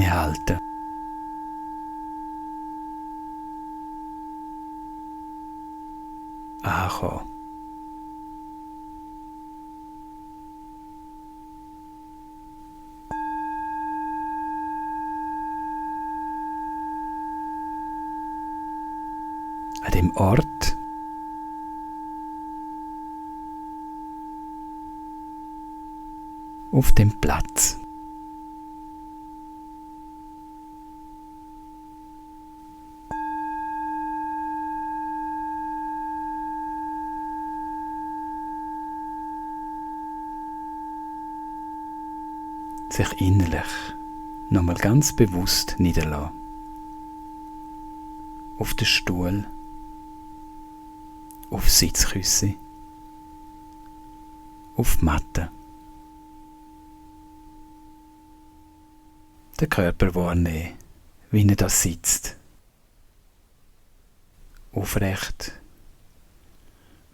innehalten. Ankommen. An dem Ort, auf dem Platz. Sich innerlich nochmal ganz bewusst niederlassen. Auf den Stuhl, auf Sitzküsse, auf die Matte. Den Körper wahrnehmen, wie er da sitzt. Aufrecht,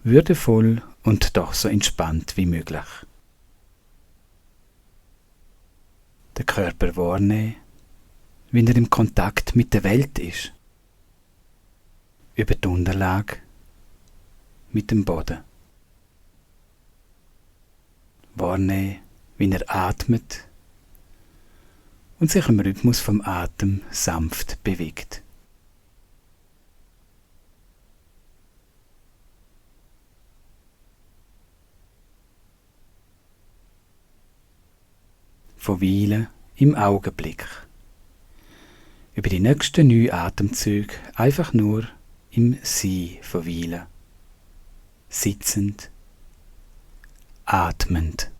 würdevoll und doch so entspannt wie möglich. Den Körper wahrnehmen, wie er im Kontakt mit der Welt ist. Über die Unterlage, mit dem Boden. Wahrnehmen, wie er atmet und sich im Rhythmus vom Atem sanft bewegt. Verweilen im Augenblick. Über die nächsten 9 Atemzüge einfach nur im Sein verweilen. Sitzend, atmend.